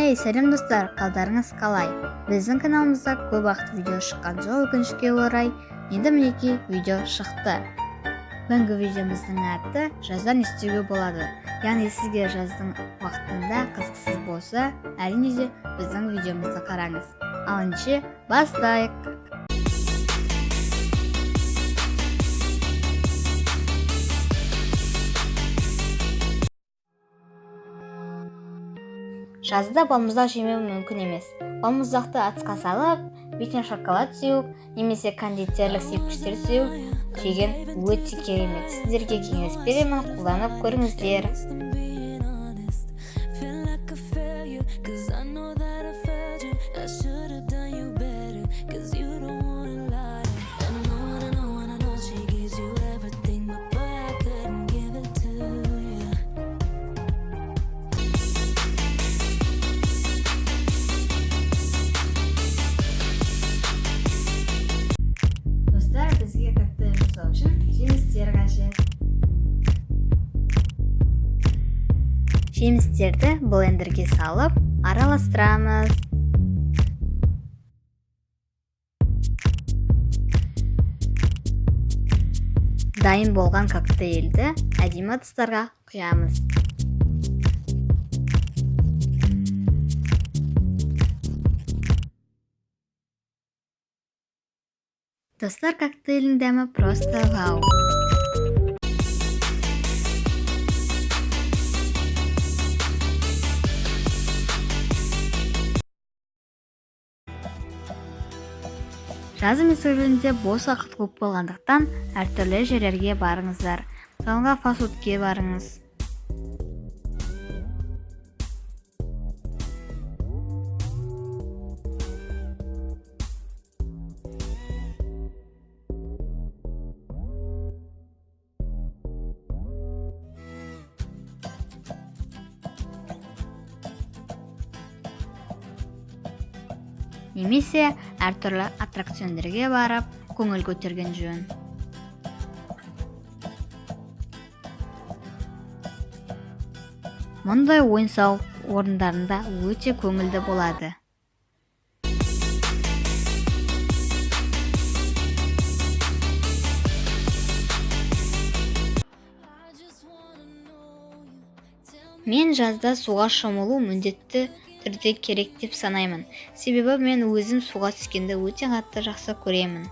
Сәлем достар, қалдарыңыз қалай? Біздің каналымызда көп вақыт видео шыққан жоқ, өкінішке орай. Енді мінекей видео шықты. Бүгінгі видеомыздың аты жазда не істеуге болады. Яғни сізге жаздың уақытында қызықсыз болса, әрине де біздің видеомызды қараңыз. Ал ендеше бастайық. Жазда балмұздақ жемеу мүмкін емес. Балмұздақты ацқа салып, бетіне шоколад сеуіп, немесе кондитерлік сепкіштер сеуіп жеген өте керемет. Сіздерге кеңес беремін, қолданып көріңіздер. Бізге коктейль жасау үшін жемістер қажет. Жемістерді блендерге салып, араластырамыз. Дайын болған коктейльді әдемі ыдыстарға құямыз. Достар, коктейльдің дәмі просто вау. Жаз мезгілінде бос уақыт көп болғандықтан әртүрлі жерлерге барыңыздар. Мысалға фастфудке барыңыз. Немесе әртүрлі аттракциондерге барып, көңіл көтерген жөн. Мұндай ойын-сауық орындарында өте көңілді болады. Мен жазда суға шомылу міндетті түрде керек деп санаймын. Себебі мен өзім суға түскенді өте қатты жақсы көремін.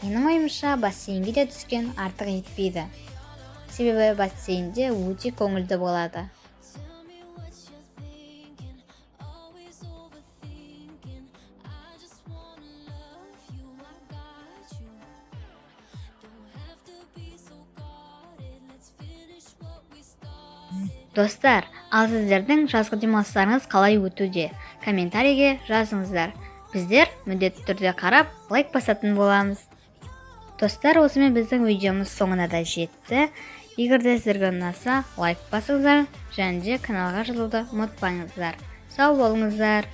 Менің ойымша, бассейнге де түскен артық етпейді. Себебі бассейнде өте көңілді болады. Достар, ал сіздердің жазғы демалыстарыңыз қалай өтуде? Комментарийге жазыңыздар. Біздер міндетті түрде қарап, лайк басатын боламыз. Достар, осымен біздің видеомыз соңына да жетті. Егер де сіздерге ұнаса, лайк басыңыздар, және де каналға жазылуды ұмытпаңыздар. Сау болыңыздар.